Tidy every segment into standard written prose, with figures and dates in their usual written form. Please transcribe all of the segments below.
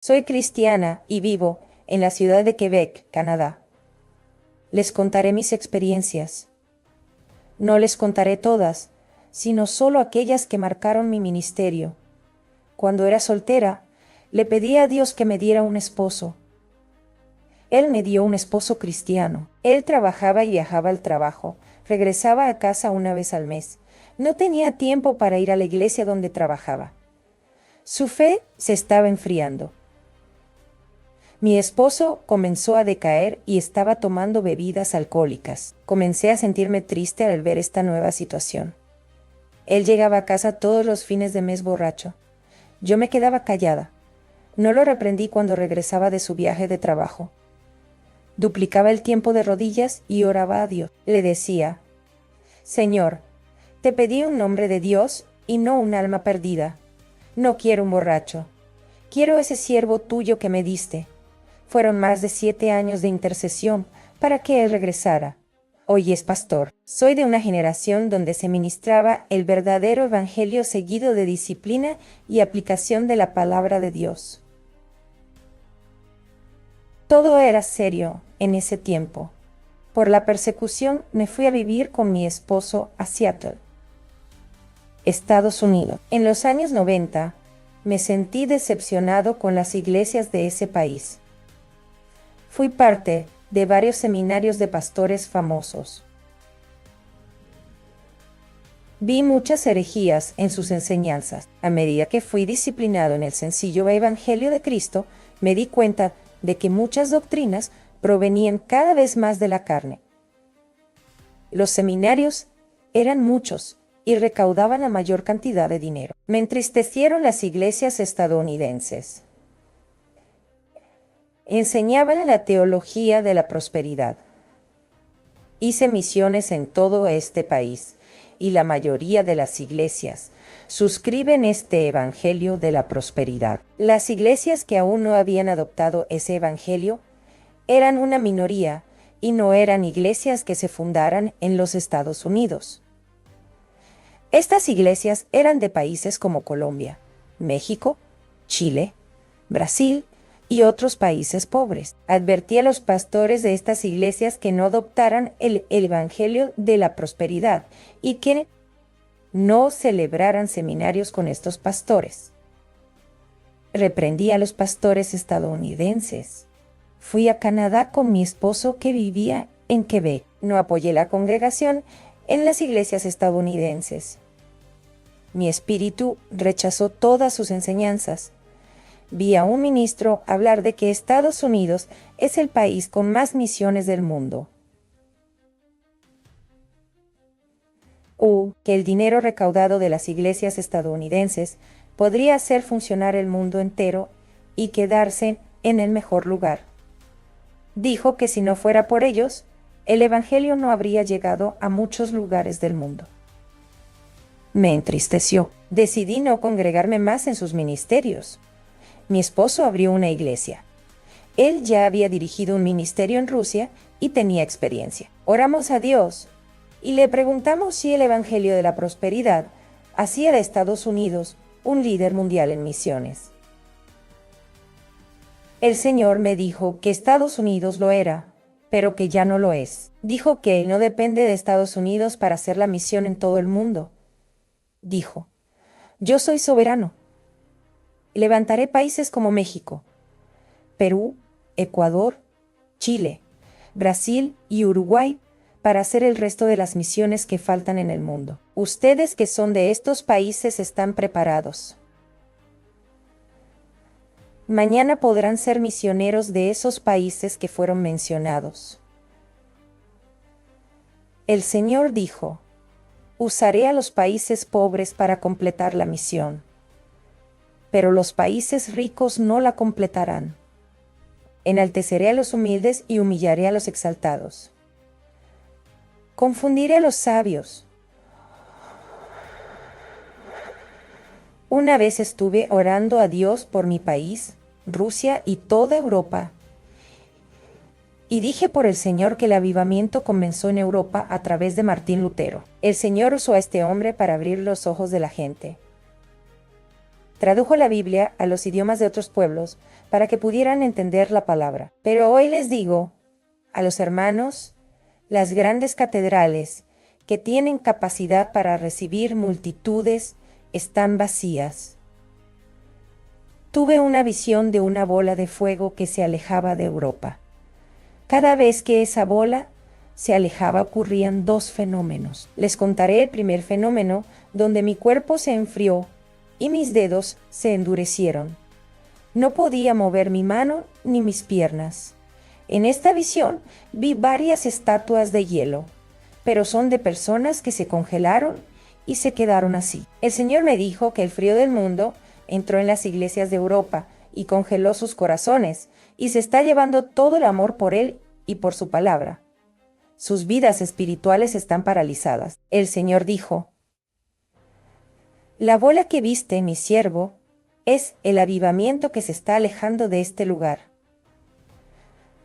Soy cristiana y vivo en la ciudad de Quebec, Canadá. Les contaré mis experiencias. No les contaré todas, sino solo aquellas que marcaron mi ministerio. Cuando era soltera, le pedí a Dios que me diera un esposo. Él me dio un esposo cristiano. Él trabajaba y viajaba al trabajo, regresaba a casa una vez al mes. No tenía tiempo para ir a la iglesia donde trabajaba. Su fe se estaba enfriando. Mi esposo comenzó a decaer y estaba tomando bebidas alcohólicas. Comencé a sentirme triste al ver esta nueva situación. Él llegaba a casa todos los fines de mes borracho. Yo me quedaba callada. No lo reprendí cuando regresaba de su viaje de trabajo. Duplicaba el tiempo de rodillas y oraba a Dios. Le decía: Señor, te pedí un nombre de Dios y no un alma perdida. No quiero un borracho. Quiero ese siervo tuyo que me diste. Fueron más de 7 años de intercesión para que él regresara. Hoy es pastor. Soy de una generación donde se ministraba el verdadero evangelio seguido de disciplina y aplicación de la palabra de Dios. Todo era serio en ese tiempo. Por la persecución me fui a vivir con mi esposo a Seattle, Estados Unidos. En los años 90, me sentí decepcionado con las iglesias de ese país. Fui parte de varios seminarios de pastores famosos. Vi muchas herejías en sus enseñanzas. A medida que fui disciplinado en el sencillo Evangelio de Cristo, me di cuenta de que muchas doctrinas provenían cada vez más de la carne. Los seminarios eran muchos y recaudaban la mayor cantidad de dinero. Me entristecieron las iglesias estadounidenses. Enseñaban la teología de la prosperidad. Hice misiones en todo este país y la mayoría de las iglesias suscriben este evangelio de la prosperidad. Las iglesias que aún no habían adoptado ese evangelio eran una minoría y no eran iglesias que se fundaran en los Estados Unidos. Estas iglesias eran de países como Colombia, México, Chile, Brasil y otros países pobres. Advertí a los pastores de estas iglesias que no adoptaran el evangelio de la prosperidad y que no celebraran seminarios con estos pastores. Reprendí a los pastores estadounidenses. Fui a Canadá con mi esposo que vivía en Quebec. No apoyé la congregación en las iglesias estadounidenses. Mi espíritu rechazó todas sus enseñanzas. Vi a un ministro hablar de que Estados Unidos es el país con más misiones del mundo. Que el dinero recaudado de las iglesias estadounidenses podría hacer funcionar el mundo entero y quedarse en el mejor lugar. Dijo que si no fuera por ellos, el evangelio no habría llegado a muchos lugares del mundo. Me entristeció. Decidí no congregarme más en sus ministerios. Mi esposo abrió una iglesia. Él ya había dirigido un ministerio en Rusia y tenía experiencia. Oramos a Dios y le preguntamos si el evangelio de la prosperidad hacía de Estados Unidos un líder mundial en misiones. El Señor me dijo que Estados Unidos lo era, pero que ya no lo es. Dijo que no depende de Estados Unidos para hacer la misión en todo el mundo. Dijo: yo soy soberano. Levantaré países como México, Perú, Ecuador, Chile, Brasil y Uruguay para hacer el resto de las misiones que faltan en el mundo. Ustedes que son de estos países están preparados. Mañana podrán ser misioneros de esos países que fueron mencionados. El Señor dijo: usaré a los países pobres para completar la misión. Pero los países ricos no la completarán. Enalteceré a los humildes y humillaré a los exaltados. Confundiré a los sabios. Una vez estuve orando a Dios por mi país, Rusia y toda Europa. Y dije por el Señor que el avivamiento comenzó en Europa a través de Martín Lutero. El Señor usó a este hombre para abrir los ojos de la gente. Tradujo la Biblia a los idiomas de otros pueblos para que pudieran entender la palabra. Pero hoy les digo a los hermanos, las grandes catedrales que tienen capacidad para recibir multitudes están vacías. Tuve una visión de una bola de fuego que se alejaba de Europa. Cada vez que esa bola se alejaba ocurrían dos fenómenos. Les contaré el primer fenómeno, donde mi cuerpo se enfrió y mis dedos se endurecieron. No podía mover mi mano ni mis piernas. En esta visión vi varias estatuas de hielo, pero son de personas que se congelaron y se quedaron así. El Señor me dijo que el frío del mundo entró en las iglesias de Europa y congeló sus corazones, y se está llevando todo el amor por Él y por su palabra. Sus vidas espirituales están paralizadas. El Señor dijo: la bola que viste, mi siervo, es el avivamiento que se está alejando de este lugar.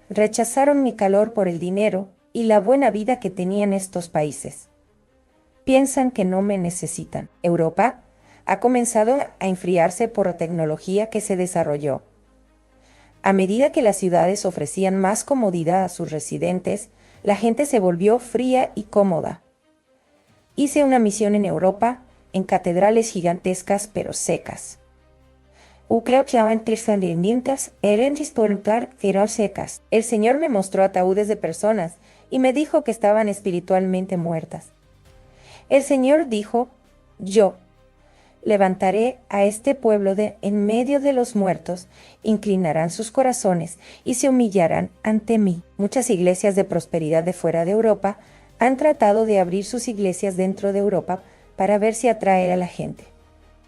Rechazaron mi calor por el dinero y la buena vida que tenían estos países. Piensan que no me necesitan. Europa ha comenzado a enfriarse por la tecnología que se desarrolló. A medida que las ciudades ofrecían más comodidad a sus residentes, la gente se volvió fría y cómoda. Hice una misión en Europa, en catedrales gigantescas pero secas. El Señor me mostró ataúdes de personas y me dijo que estaban espiritualmente muertas. El Señor dijo: yo levantaré a este pueblo de en medio de los muertos, inclinarán sus corazones y se humillarán ante mí. Muchas iglesias de prosperidad de fuera de Europa han tratado de abrir sus iglesias dentro de Europa para ver si atraer a la gente.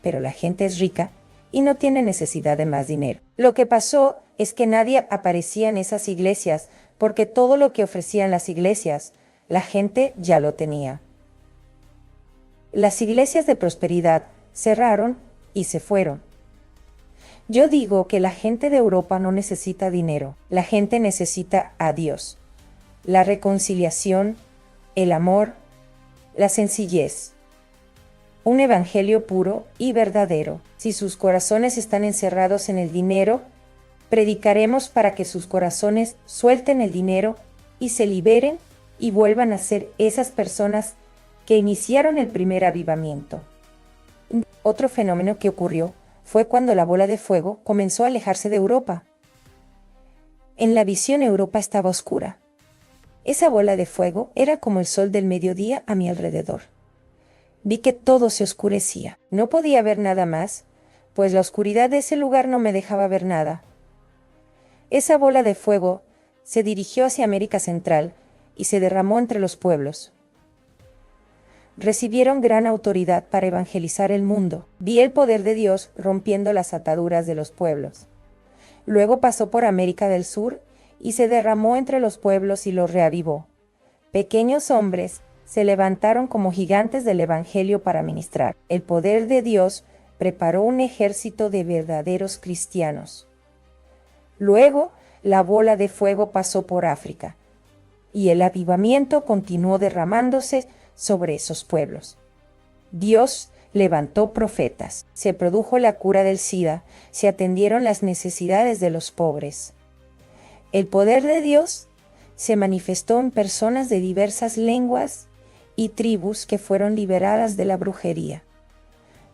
Pero la gente es rica y no tiene necesidad de más dinero. Lo que pasó es que nadie aparecía en esas iglesias porque todo lo que ofrecían las iglesias, la gente ya lo tenía. Las iglesias de prosperidad cerraron y se fueron. Yo digo que la gente de Europa no necesita dinero, la gente necesita a Dios, la reconciliación, el amor, la sencillez, un evangelio puro y verdadero. Si sus corazones están encerrados en el dinero, predicaremos para que sus corazones suelten el dinero y se liberen y vuelvan a ser esas personas que iniciaron el primer avivamiento. Otro fenómeno que ocurrió fue cuando la bola de fuego comenzó a alejarse de Europa. En la visión, Europa estaba oscura. Esa bola de fuego era como el sol del mediodía a mi alrededor. Vi que todo se oscurecía. No podía ver nada más, pues la oscuridad de ese lugar no me dejaba ver nada. Esa bola de fuego se dirigió hacia América Central y se derramó entre los pueblos. Recibieron gran autoridad para evangelizar el mundo. Vi el poder de Dios rompiendo las ataduras de los pueblos. Luego pasó por América del Sur y se derramó entre los pueblos y los reavivó. Pequeños hombres se levantaron como gigantes del evangelio para ministrar. El poder de Dios preparó un ejército de verdaderos cristianos. Luego, la bola de fuego pasó por África, y el avivamiento continuó derramándose sobre esos pueblos. Dios levantó profetas, se produjo la cura del SIDA, se atendieron las necesidades de los pobres. El poder de Dios se manifestó en personas de diversas lenguas y tribus que fueron liberadas de la brujería.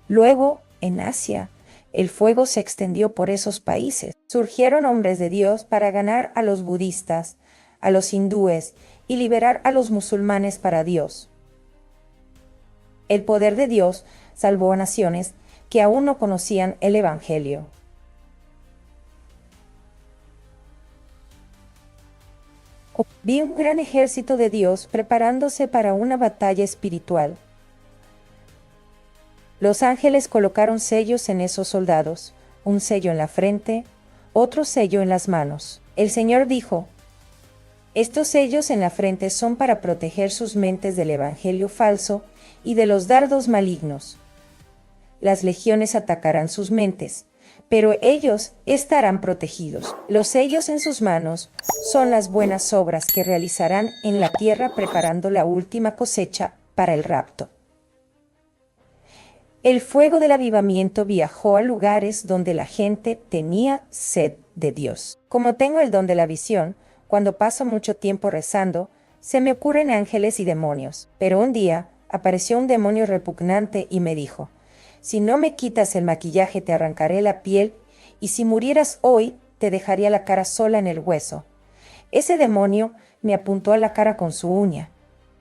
Luego, en Asia, el fuego se extendió por esos países. Surgieron hombres de Dios para ganar a los budistas, a los hindúes y liberar a los musulmanes para Dios. El poder de Dios salvó a naciones que aún no conocían el Evangelio. Vi un gran ejército de Dios preparándose para una batalla espiritual. Los ángeles colocaron sellos en esos soldados, un sello en la frente, otro sello en las manos. El Señor dijo: estos sellos en la frente son para proteger sus mentes del evangelio falso y de los dardos malignos. Las legiones atacarán sus mentes, pero ellos estarán protegidos. Los sellos en sus manos son las buenas obras que realizarán en la tierra preparando la última cosecha para el rapto. El fuego del avivamiento viajó a lugares donde la gente tenía sed de Dios. Como tengo el don de la visión, cuando paso mucho tiempo rezando, se me ocurren ángeles y demonios. Pero un día apareció un demonio repugnante y me dijo: si no me quitas el maquillaje te arrancaré la piel, y si murieras hoy te dejaría la cara sola en el hueso. Ese demonio me apuntó a la cara con su uña.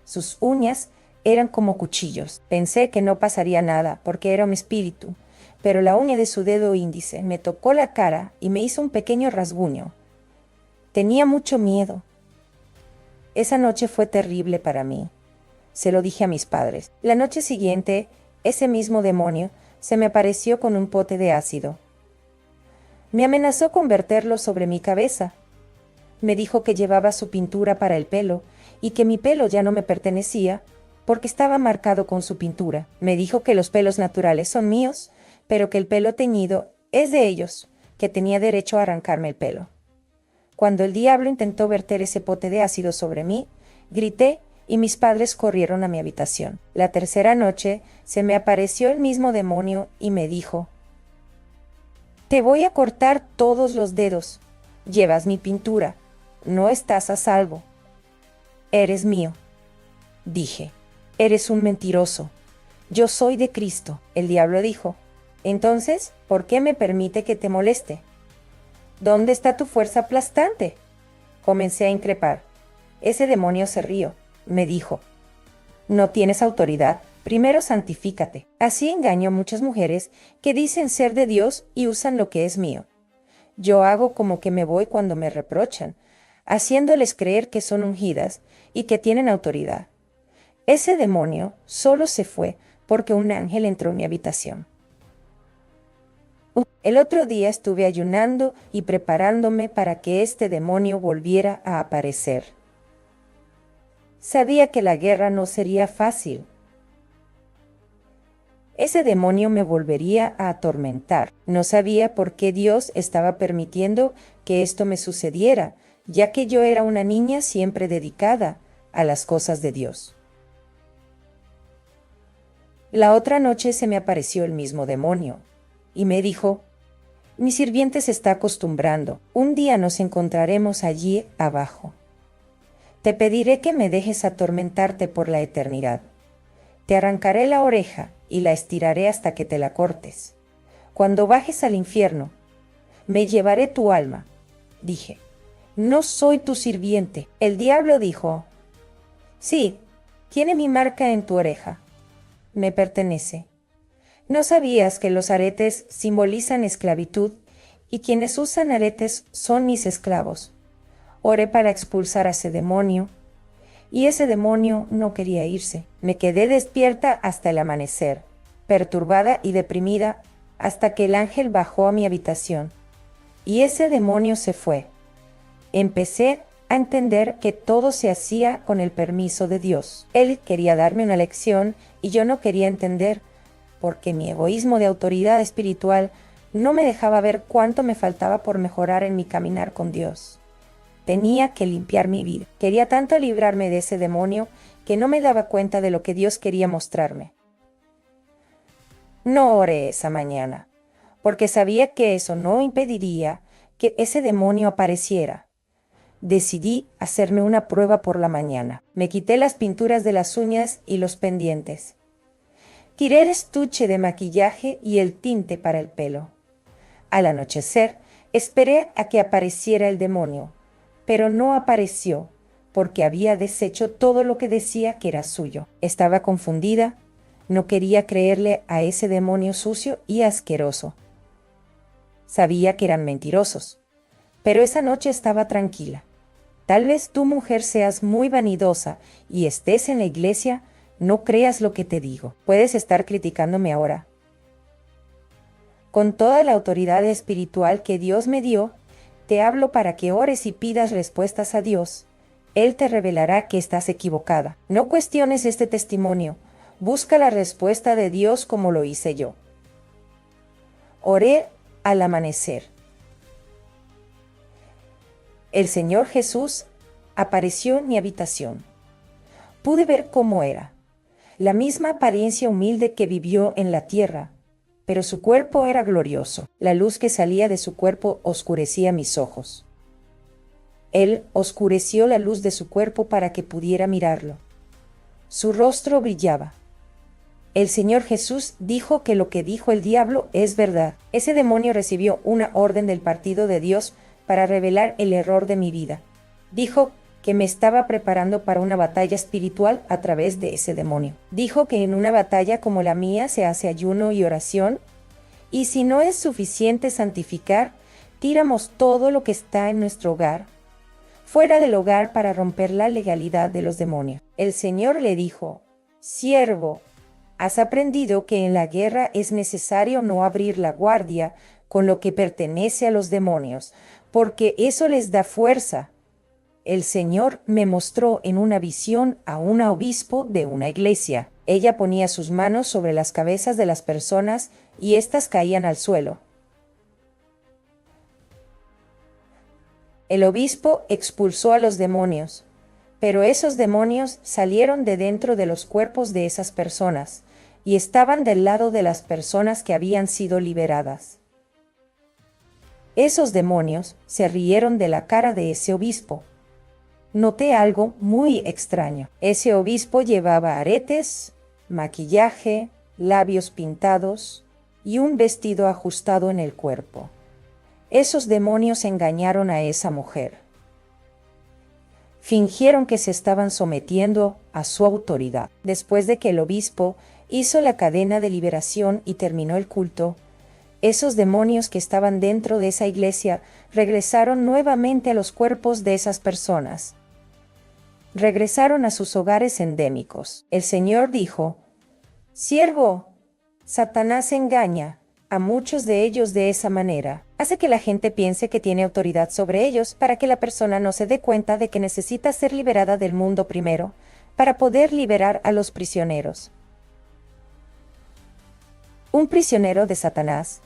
Sus uñas eran como cuchillos. Pensé que no pasaría nada, porque era un espíritu, pero la uña de su dedo índice me tocó la cara y me hizo un pequeño rasguño. Tenía mucho miedo. Esa noche fue terrible para mí. Se lo dije a mis padres. La noche siguiente, ese mismo demonio se me apareció con un pote de ácido. Me amenazó con verterlo sobre mi cabeza. Me dijo que llevaba su pintura para el pelo y que mi pelo ya no me pertenecía porque estaba marcado con su pintura. Me dijo que los pelos naturales son míos, pero que el pelo teñido es de ellos, que tenía derecho a arrancarme el pelo. Cuando el diablo intentó verter ese pote de ácido sobre mí, grité y mis padres corrieron a mi habitación. La tercera noche se me apareció el mismo demonio y me dijo: te voy a cortar todos los dedos. Llevas mi pintura. No estás a salvo. Eres mío. Dije: eres un mentiroso. Yo soy de Cristo. El diablo dijo: entonces, ¿por qué me permite que te moleste? ¿Dónde está tu fuerza aplastante? Comencé a increpar. Ese demonio se rió. Me dijo: no tienes autoridad. Primero santifícate. Así engaño a muchas mujeres que dicen ser de Dios y usan lo que es mío. Yo hago como que me voy cuando me reprochan, haciéndoles creer que son ungidas y que tienen autoridad. Ese demonio solo se fue porque un ángel entró en mi habitación. El otro día estuve ayunando y preparándome para que este demonio volviera a aparecer. Sabía que la guerra no sería fácil. Ese demonio me volvería a atormentar. No sabía por qué Dios estaba permitiendo que esto me sucediera, ya que yo era una niña siempre dedicada a las cosas de Dios. La otra noche se me apareció el mismo demonio y me dijo: mi sirviente se está acostumbrando. Un día nos encontraremos allí abajo. Te pediré que me dejes atormentarte por la eternidad. Te arrancaré la oreja y la estiraré hasta que te la cortes. Cuando bajes al infierno, me llevaré tu alma. Dije: no soy tu sirviente. El diablo dijo: sí, tiene mi marca en tu oreja. Me pertenece. ¿No sabías que los aretes simbolizan esclavitud y quienes usan aretes son mis esclavos? Oré para expulsar a ese demonio y ese demonio no quería irse. Me quedé despierta hasta el amanecer, perturbada y deprimida, hasta que el ángel bajó a mi habitación y ese demonio se fue. Empecé a entender que todo se hacía con el permiso de Dios. Él quería darme una lección y yo no quería entender, porque mi egoísmo de autoridad espiritual no me dejaba ver cuánto me faltaba por mejorar en mi caminar con Dios. Tenía que limpiar mi vida. Quería tanto librarme de ese demonio que no me daba cuenta de lo que Dios quería mostrarme. No oré esa mañana, porque sabía que eso no impediría que ese demonio apareciera. Decidí hacerme una prueba por la mañana. Me quité las pinturas de las uñas y los pendientes. Tiré el estuche de maquillaje y el tinte para el pelo. Al anochecer, esperé a que apareciera el demonio, pero no apareció, porque había deshecho todo lo que decía que era suyo. Estaba confundida, no quería creerle a ese demonio sucio y asqueroso. Sabía que eran mentirosos, pero esa noche estaba tranquila. Tal vez tú, mujer, seas muy vanidosa y estés en la iglesia, no creas lo que te digo. Puedes estar criticándome ahora. Con toda la autoridad espiritual que Dios me dio, te hablo para que ores y pidas respuestas a Dios. Él te revelará que estás equivocada. No cuestiones este testimonio. Busca la respuesta de Dios como lo hice yo. Oré al amanecer. El Señor Jesús apareció en mi habitación. Pude ver cómo era. la misma apariencia humilde que vivió en la tierra, pero su cuerpo era glorioso. La luz que salía de su cuerpo oscurecía mis ojos. Él oscureció la luz de su cuerpo para que pudiera mirarlo. Su rostro brillaba. El Señor Jesús dijo que lo que dijo el diablo es verdad. Ese demonio recibió una orden del partido de Dios para revelar el error de mi vida. Dijo que me estaba preparando para una batalla espiritual a través de ese demonio. Dijo que en una batalla como la mía se hace ayuno y oración, y si no es suficiente santificar, tiramos todo lo que está en nuestro hogar, fuera del hogar para romper la legalidad de los demonios. El Señor le dijo: siervo, has aprendido que en la guerra es necesario no abrir la guardia con lo que pertenece a los demonios, porque eso les da fuerza. El Señor me mostró en una visión a un obispo de una iglesia. Ella ponía sus manos sobre las cabezas de las personas y éstas caían al suelo. El obispo expulsó a los demonios, pero esos demonios salieron de dentro de los cuerpos de esas personas y estaban del lado de las personas que habían sido liberadas. Esos demonios se rieron de la cara de ese obispo. Noté algo muy extraño. Ese obispo llevaba aretes, maquillaje, labios pintados y un vestido ajustado en el cuerpo. Esos demonios engañaron a esa mujer. Fingieron que se estaban sometiendo a su autoridad. Después de que el obispo hizo la cadena de liberación y terminó el culto, esos demonios que estaban dentro de esa iglesia regresaron nuevamente a los cuerpos de esas personas. Regresaron a sus hogares endémicos. El Señor dijo: siervo, Satanás engaña a muchos de ellos de esa manera. Hace que la gente piense que tiene autoridad sobre ellos para que la persona no se dé cuenta de que necesita ser liberada del mundo primero, para poder liberar a los prisioneros. Un prisionero de Satanás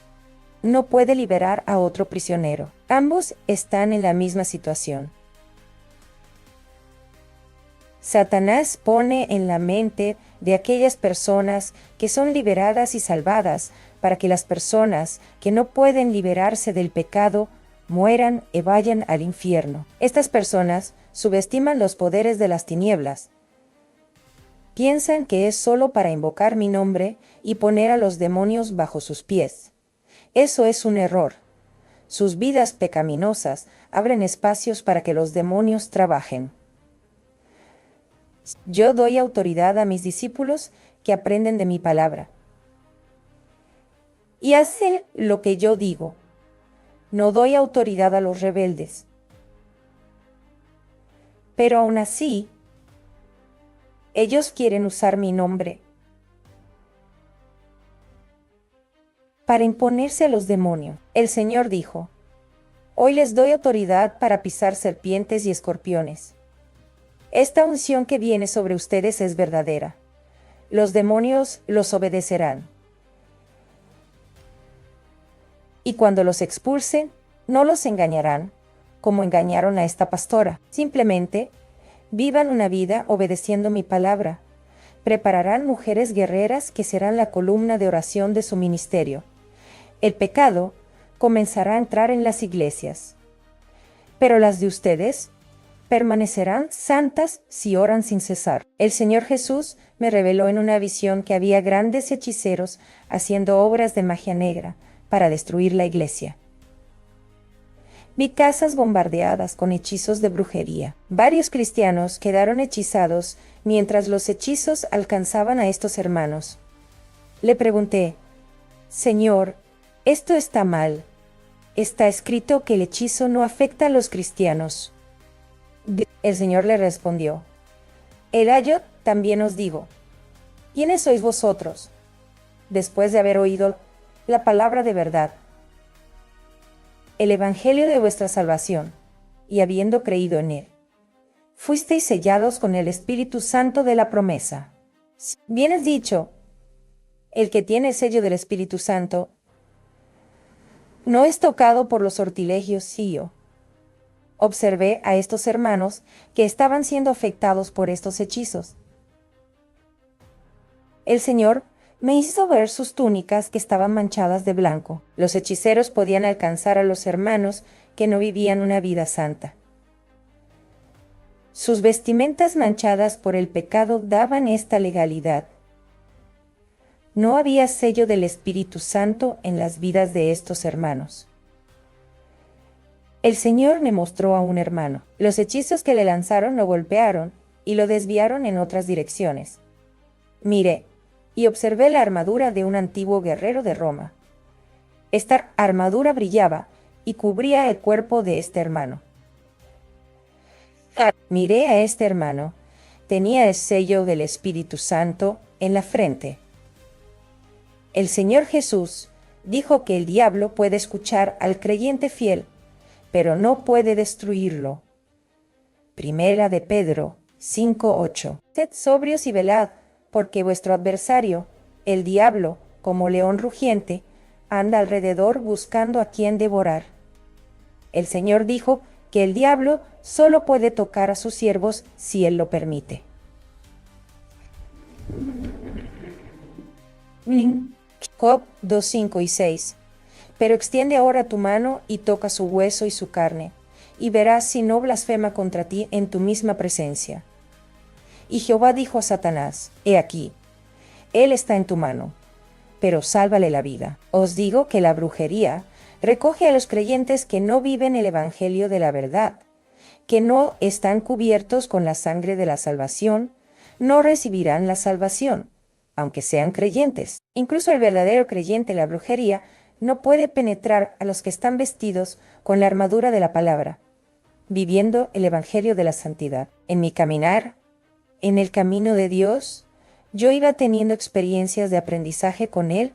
no puede liberar a otro prisionero. Ambos están en la misma situación. Satanás pone en la mente de aquellas personas que son liberadas y salvadas para que las personas que no pueden liberarse del pecado mueran y vayan al infierno. Estas personas subestiman los poderes de las tinieblas. Piensan que es solo para invocar mi nombre y poner a los demonios bajo sus pies. Eso es un error. Sus vidas pecaminosas abren espacios para que los demonios trabajen. Yo doy autoridad a mis discípulos que aprenden de mi palabra y hacen lo que yo digo. No doy autoridad a los rebeldes. Pero aún así, ellos quieren usar mi nombre para imponerse a los demonios. El Señor dijo: hoy les doy autoridad para pisar serpientes y escorpiones. Esta unción que viene sobre ustedes es verdadera. Los demonios los obedecerán. Y cuando los expulsen, no los engañarán, como engañaron a esta pastora. Simplemente, vivan una vida obedeciendo mi palabra. Prepararán mujeres guerreras que serán la columna de oración de su ministerio. El pecado comenzará a entrar en las iglesias. Pero las de ustedes permanecerán santas si oran sin cesar. El Señor Jesús me reveló en una visión que había grandes hechiceros haciendo obras de magia negra para destruir la iglesia. Vi casas bombardeadas con hechizos de brujería. Varios cristianos quedaron hechizados mientras los hechizos alcanzaban a estos hermanos. Le pregunté: Señor, esto está mal. Está escrito que el hechizo no afecta a los cristianos. El Señor le respondió: yo también os digo, ¿quiénes sois vosotros? Después de haber oído la palabra de verdad, el evangelio de vuestra salvación, y habiendo creído en él, fuisteis sellados con el Espíritu Santo de la promesa. Bien has dicho, el que tiene el sello del Espíritu Santo no es tocado por los sortilegios sío. Observé a estos hermanos que estaban siendo afectados por estos hechizos. El Señor me hizo ver sus túnicas que estaban manchadas de blanco. Los hechiceros podían alcanzar a los hermanos que no vivían una vida santa. Sus vestimentas manchadas por el pecado daban esta legalidad. No había sello del Espíritu Santo en las vidas de estos hermanos. El Señor me mostró a un hermano. Los hechizos que le lanzaron lo golpearon y lo desviaron en otras direcciones. Miré y observé la armadura de un antiguo guerrero de Roma. Esta armadura brillaba y cubría el cuerpo de este hermano. Miré a este hermano. Tenía el sello del Espíritu Santo en la frente. El Señor Jesús dijo que el diablo puede escuchar al creyente fiel, pero no puede destruirlo. Primera de Pedro 5:8. Sed sobrios y velad, porque vuestro adversario, el diablo, como león rugiente, anda alrededor buscando a quien devorar. El Señor dijo que el diablo solo puede tocar a sus siervos si Él lo permite. Job 2:5 y 6. Pero extiende ahora tu mano y toca su hueso y su carne, y verás si no blasfema contra ti en tu misma presencia. Y Jehová dijo a Satanás: He aquí, él está en tu mano, pero sálvale la vida. Os digo que la brujería recoge a los creyentes que no viven el evangelio de la verdad, que no están cubiertos con la sangre de la salvación, no recibirán la salvación, aunque sean creyentes. Incluso el verdadero creyente, la brujería, no puede penetrar a los que están vestidos con la armadura de la palabra, viviendo el evangelio de la santidad. En mi caminar, en el camino de Dios, yo iba teniendo experiencias de aprendizaje con Él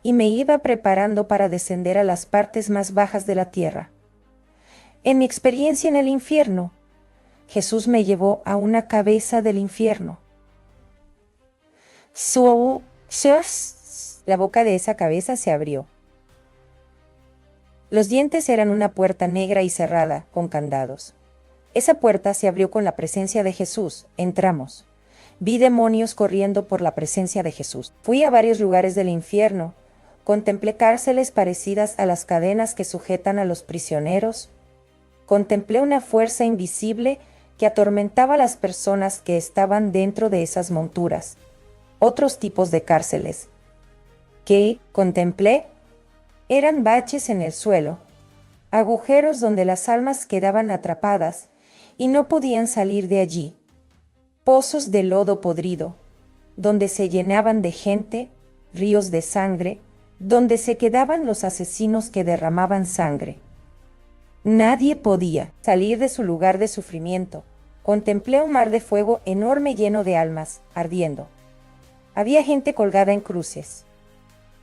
y me iba preparando para descender a las partes más bajas de la tierra. En mi experiencia en el infierno, Jesús me llevó a una cabeza del infierno. La boca de esa cabeza se abrió. Los dientes eran una puerta negra y cerrada, con candados. Esa puerta se abrió con la presencia de Jesús. Entramos. Vi demonios corriendo por la presencia de Jesús. Fui a varios lugares del infierno. Contemplé cárceles parecidas a las cadenas que sujetan a los prisioneros. Contemplé una fuerza invisible que atormentaba a las personas que estaban dentro de esas monturas. Otros tipos de cárceles que contemplé eran baches en el suelo, agujeros donde las almas quedaban atrapadas y no podían salir de allí, pozos de lodo podrido, donde se llenaban de gente, ríos de sangre, donde se quedaban los asesinos que derramaban sangre. Nadie podía salir de su lugar de sufrimiento. Contemplé un mar de fuego enorme lleno de almas, ardiendo. Había gente colgada en cruces.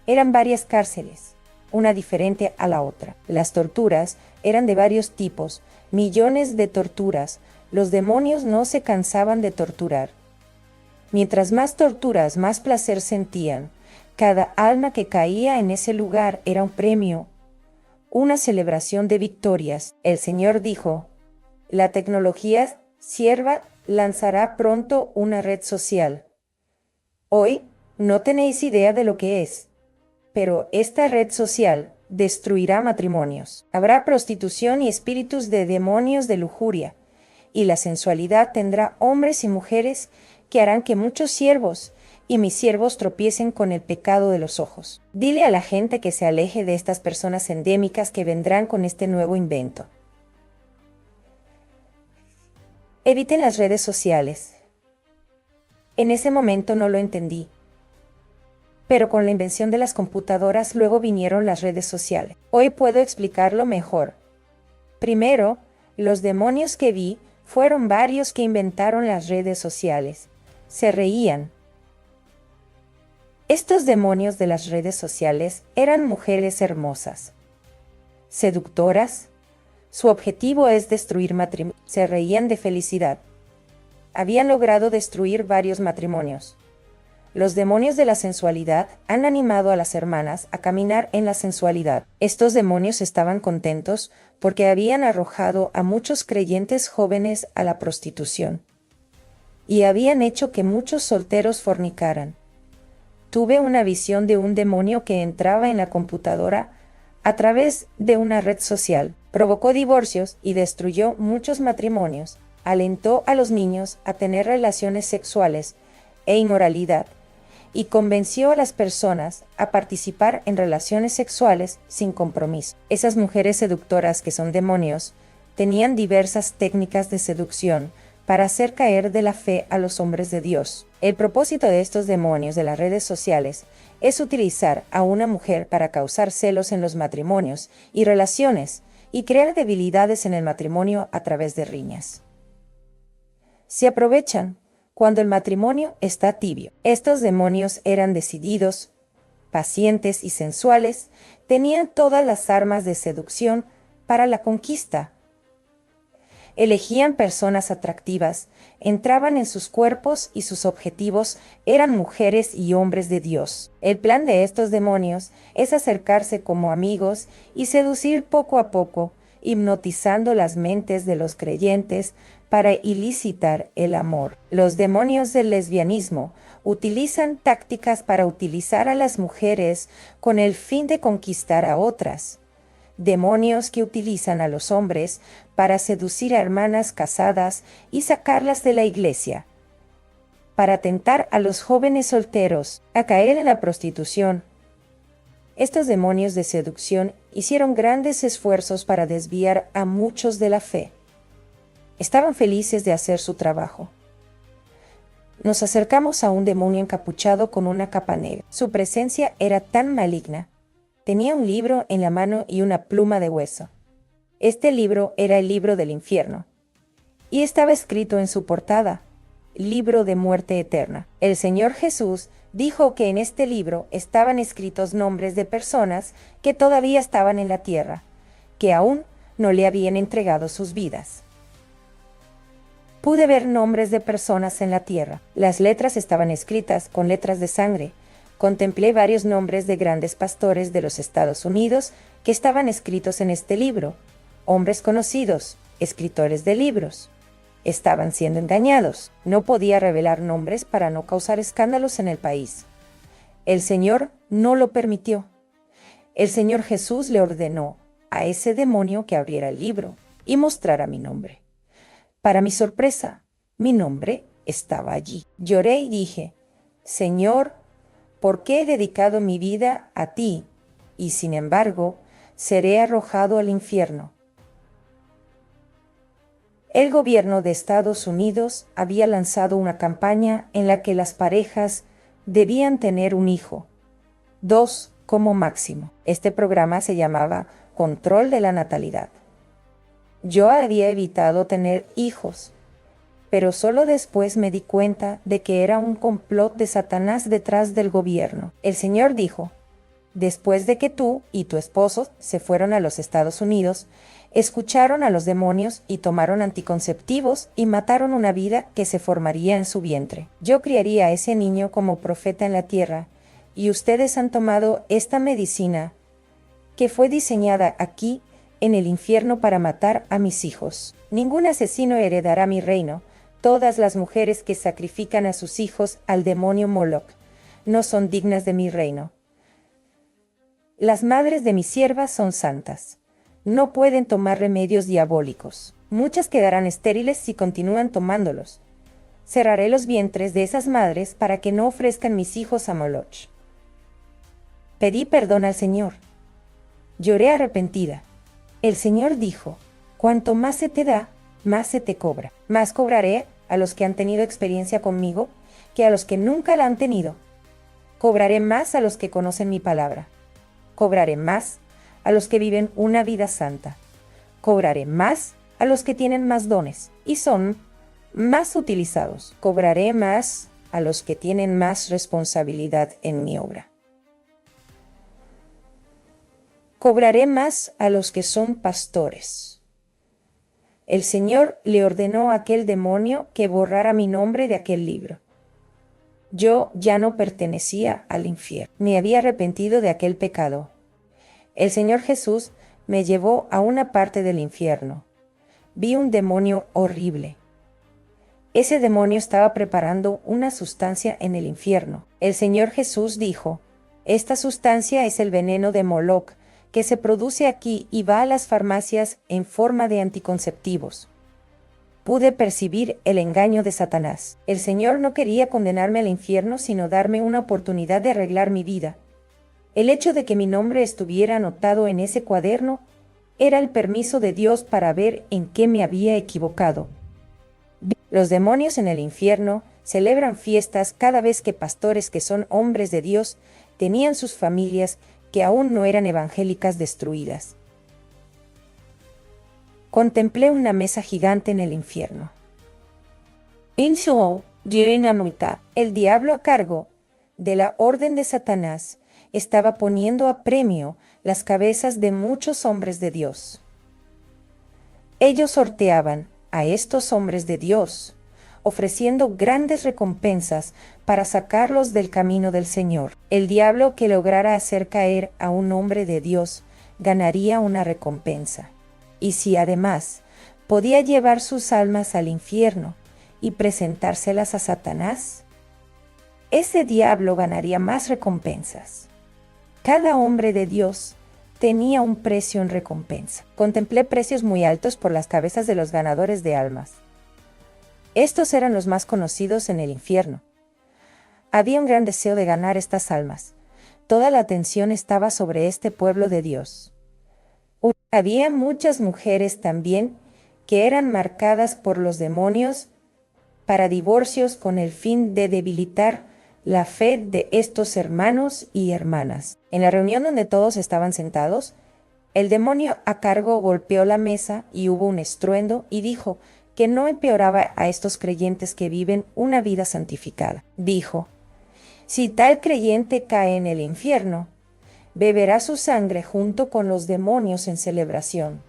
Eran varias cárceles, una diferente a la otra. Las torturas eran de varios tipos, millones de torturas. Los demonios no se cansaban de torturar. Mientras más torturas, más placer sentían. Cada alma que caía en ese lugar era un premio, una celebración de victorias. El Señor dijo: la tecnología sierva lanzará pronto una red social. Hoy no tenéis idea de lo que es, pero esta red social destruirá matrimonios. Habrá prostitución y espíritus de demonios de lujuria, y la sensualidad tendrá hombres y mujeres que harán que muchos siervos y mis siervos tropiecen con el pecado de los ojos. Dile a la gente que se aleje de estas personas endémicas que vendrán con este nuevo invento. Eviten las redes sociales. En ese momento no lo entendí. Pero con la invención de las computadoras luego vinieron las redes sociales. Hoy puedo explicarlo mejor. Primero, los demonios que vi fueron varios que inventaron las redes sociales. Se reían. Estos demonios de las redes sociales eran mujeres hermosas, seductoras. Su objetivo es destruir matrimonios. Se reían de felicidad. Habían logrado destruir varios matrimonios. Los demonios de la sensualidad han animado a las hermanas a caminar en la sensualidad. Estos demonios estaban contentos porque habían arrojado a muchos creyentes jóvenes a la prostitución. Y habían hecho que muchos solteros fornicaran. Tuve una visión de un demonio que entraba en la computadora a través de una red social, provocó divorcios y destruyó muchos matrimonios, alentó a los niños a tener relaciones sexuales e inmoralidad, y convenció a las personas a participar en relaciones sexuales sin compromiso. Esas mujeres seductoras que son demonios tenían diversas técnicas de seducción para hacer caer de la fe a los hombres de Dios. El propósito de estos demonios de las redes sociales es utilizar a una mujer para causar celos en los matrimonios y relaciones y crear debilidades en el matrimonio a través de riñas. Se aprovechan cuando el matrimonio está tibio. Estos demonios eran decididos, pacientes y sensuales, tenían todas las armas de seducción para la conquista. Elegían personas atractivas, entraban en sus cuerpos y sus objetivos eran mujeres y hombres de Dios. El plan de estos demonios es acercarse como amigos y seducir poco a poco, hipnotizando las mentes de los creyentes para ilicitar el amor. Los demonios del lesbianismo utilizan tácticas para utilizar a las mujeres con el fin de conquistar a otras. Demonios que utilizan a los hombres para seducir a hermanas casadas y sacarlas de la iglesia, para tentar a los jóvenes solteros a caer en la prostitución. Estos demonios de seducción hicieron grandes esfuerzos para desviar a muchos de la fe. Estaban felices de hacer su trabajo. Nos acercamos a un demonio encapuchado con una capa negra. Su presencia era tan maligna. Tenía un libro en la mano y una pluma de hueso. Este libro era el libro del infierno. Y estaba escrito en su portada, Libro de Muerte Eterna. El Señor Jesús dijo que en este libro estaban escritos nombres de personas que todavía estaban en la tierra, que aún no le habían entregado sus vidas. Pude ver nombres de personas en la tierra. Las letras estaban escritas con letras de sangre. Contemplé varios nombres de grandes pastores de los Estados Unidos que estaban escritos en este libro. Hombres conocidos, escritores de libros. Estaban siendo engañados. No podía revelar nombres para no causar escándalos en el país. El Señor no lo permitió. El Señor Jesús le ordenó a ese demonio que abriera el libro y mostrara mi nombre. Para mi sorpresa, mi nombre estaba allí. Lloré y dije, Señor, ¿por qué he dedicado mi vida a ti y sin embargo seré arrojado al infierno? El gobierno de Estados Unidos había lanzado una campaña en la que las parejas debían tener un hijo, 2 como máximo. Este programa se llamaba Control de la Natalidad. Yo había evitado tener hijos, pero solo después me di cuenta de que era un complot de Satanás detrás del gobierno. El Señor dijo, después de que tú y tu esposo se fueron a los Estados Unidos, escucharon a los demonios y tomaron anticonceptivos y mataron una vida que se formaría en su vientre. Yo criaría a ese niño como profeta en la tierra, y ustedes han tomado esta medicina que fue diseñada aquí en el infierno para matar a mis hijos. Ningún asesino heredará mi reino. Todas las mujeres que sacrifican a sus hijos al demonio Moloch no son dignas de mi reino. Las madres de mis siervas son santas. No pueden tomar remedios diabólicos. Muchas quedarán estériles si continúan tomándolos. Cerraré los vientres de esas madres para que no ofrezcan mis hijos a Moloch. Pedí perdón al Señor. Lloré arrepentida. El Señor dijo, cuanto más se te da, más se te cobra. Más cobraré a los que han tenido experiencia conmigo que a los que nunca la han tenido. Cobraré más a los que conocen mi palabra. Cobraré más a los que viven una vida santa. Cobraré más a los que tienen más dones y son más utilizados. Cobraré más a los que tienen más responsabilidad en mi obra. Cobraré más a los que son pastores. El Señor le ordenó a aquel demonio que borrara mi nombre de aquel libro. Yo ya no pertenecía al infierno. Me había arrepentido de aquel pecado. El Señor Jesús me llevó a una parte del infierno. Vi un demonio horrible. Ese demonio estaba preparando una sustancia en el infierno. El Señor Jesús dijo: esta sustancia es el veneno de Moloch, que se produce aquí y va a las farmacias en forma de anticonceptivos. Pude percibir el engaño de Satanás. El Señor no quería condenarme al infierno, sino darme una oportunidad de arreglar mi vida. El hecho de que mi nombre estuviera anotado en ese cuaderno era el permiso de Dios para ver en qué me había equivocado. Los demonios en el infierno celebran fiestas cada vez que pastores que son hombres de Dios tenían sus familias que aún no eran evangélicas destruidas. Contemplé una mesa gigante en el infierno. El diablo, a cargo de la orden de Satanás, estaba poniendo a premio las cabezas de muchos hombres de Dios. Ellos sorteaban a estos hombres de Dios, ofreciendo grandes recompensas para sacarlos del camino del Señor. El diablo que lograra hacer caer a un hombre de Dios ganaría una recompensa. Y si además podía llevar sus almas al infierno y presentárselas a Satanás, ese diablo ganaría más recompensas. Cada hombre de Dios tenía un precio en recompensa. Contemplé precios muy altos por las cabezas de los ganadores de almas. Estos eran los más conocidos en el infierno. Había un gran deseo de ganar estas almas. Toda la atención estaba sobre este pueblo de Dios. Había muchas mujeres también que eran marcadas por los demonios para divorcios con el fin de debilitar la fe de estos hermanos y hermanas. En la reunión donde todos estaban sentados, el demonio a cargo golpeó la mesa y hubo un estruendo y dijo que no empeoraba a estos creyentes que viven una vida santificada. Dijo: si tal creyente cae en el infierno, beberá su sangre junto con los demonios en celebración.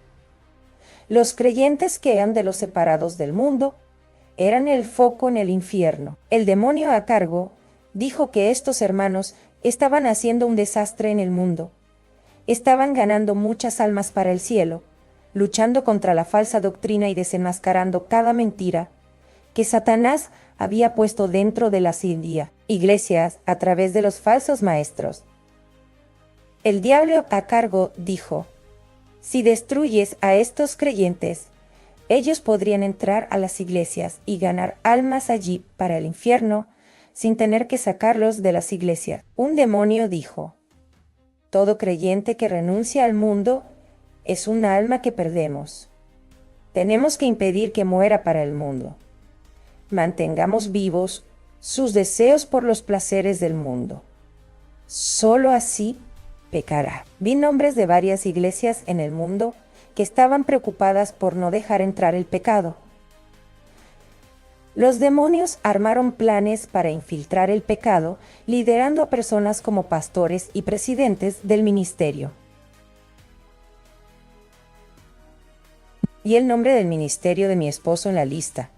Los creyentes que eran de los separados del mundo eran el foco en el infierno. El demonio a cargo dijo que estos hermanos estaban haciendo un desastre en el mundo. Estaban ganando muchas almas para el cielo, luchando contra la falsa doctrina y desenmascarando cada mentira que Satanás había puesto dentro de las iglesias a través de los falsos maestros. El diablo a cargo dijo: si destruyes a estos creyentes, ellos podrían entrar a las iglesias y ganar almas allí para el infierno sin tener que sacarlos de las iglesias. Un demonio dijo: todo creyente que renuncia al mundo es un alma que perdemos. Tenemos que impedir que muera para el mundo. Mantengamos vivos sus deseos por los placeres del mundo. Solo así pecará. Vi nombres de varias iglesias en el mundo que estaban preocupadas por no dejar entrar el pecado. Los demonios armaron planes para infiltrar el pecado, liderando a personas como pastores y presidentes del ministerio. Y el nombre del ministerio de mi esposo en la lista.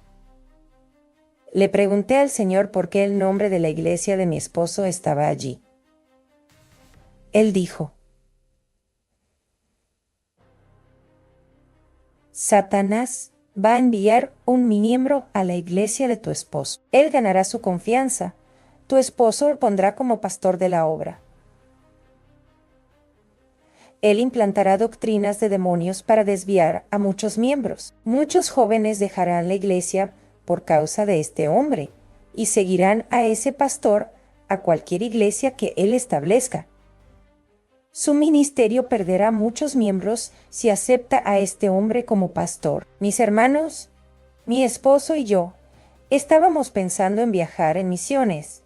Le pregunté al Señor por qué el nombre de la iglesia de mi esposo estaba allí. Él dijo: Satanás va a enviar un miembro a la iglesia de tu esposo. Él ganará su confianza. Tu esposo lo pondrá como pastor de la obra. Él implantará doctrinas de demonios para desviar a muchos miembros. Muchos jóvenes dejarán la iglesia por causa de este hombre y seguirán a ese pastor a cualquier iglesia que él establezca. Su ministerio perderá muchos miembros si acepta a este hombre como pastor. Mis hermanos, mi esposo y yo estábamos pensando en viajar en misiones,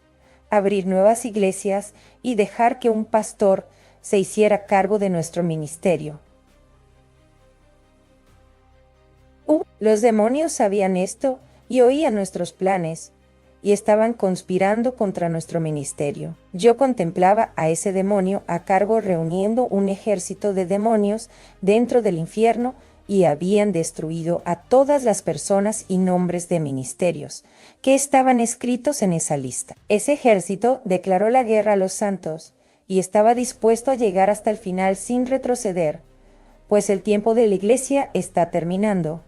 abrir nuevas iglesias y dejar que un pastor se hiciera cargo de nuestro ministerio. Los demonios sabían esto y oían nuestros planes, y estaban conspirando contra nuestro ministerio. Yo contemplaba a ese demonio a cargo reuniendo un ejército de demonios dentro del infierno y habían destruido a todas las personas y nombres de ministerios que estaban escritos en esa lista. Ese ejército declaró la guerra a los santos y estaba dispuesto a llegar hasta el final sin retroceder, pues el tiempo de la iglesia está terminando.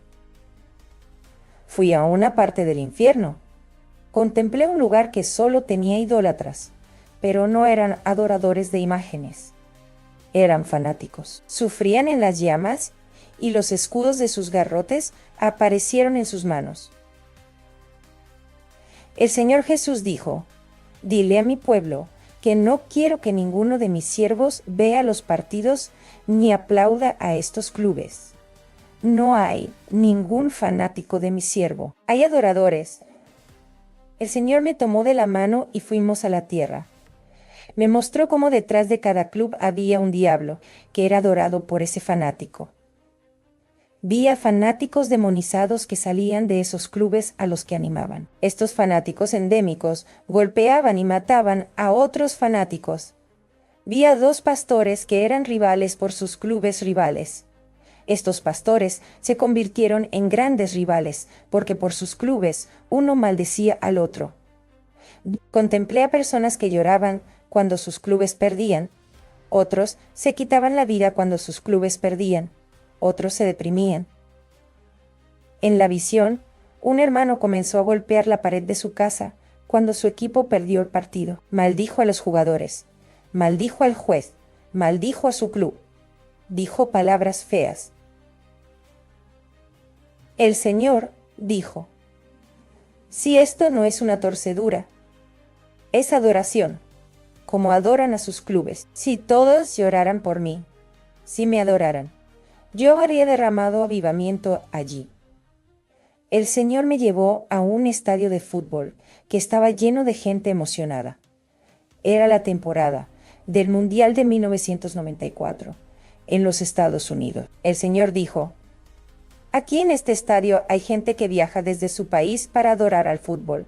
Fui a una parte del infierno. Contemplé un lugar que solo tenía idólatras, pero no eran adoradores de imágenes. Eran fanáticos. Sufrían en las llamas y los escudos de sus garrotes aparecieron en sus manos. El Señor Jesús dijo: «Dile a mi pueblo que no quiero que ninguno de mis siervos vea los partidos ni aplauda a estos clubes. No hay ningún fanático de mi siervo. Hay adoradores». El Señor me tomó de la mano y fuimos a la tierra. Me mostró cómo detrás de cada club había un diablo que era adorado por ese fanático. Vi a fanáticos demonizados que salían de esos clubes a los que animaban. Estos fanáticos endémicos golpeaban y mataban a otros fanáticos. Vi a 2 pastores que eran rivales por sus clubes rivales. Estos pastores se convirtieron en grandes rivales porque por sus clubes uno maldecía al otro. Contemplé a personas que lloraban cuando sus clubes perdían. Otros se quitaban la vida cuando sus clubes perdían. Otros se deprimían. En la visión, un hermano comenzó a golpear la pared de su casa cuando su equipo perdió el partido. Maldijo a los jugadores, maldijo al juez, maldijo a su club. Dijo palabras feas. El Señor dijo: «Si esto no es una torcedura, es adoración, como adoran a sus clubes. Si todos lloraran por mí, si me adoraran, yo habría derramado avivamiento allí». El Señor me llevó a un estadio de fútbol que estaba lleno de gente emocionada. Era la temporada del Mundial de 1994 en los Estados Unidos. El Señor dijo: «Aquí en este estadio hay gente que viaja desde su país para adorar al fútbol.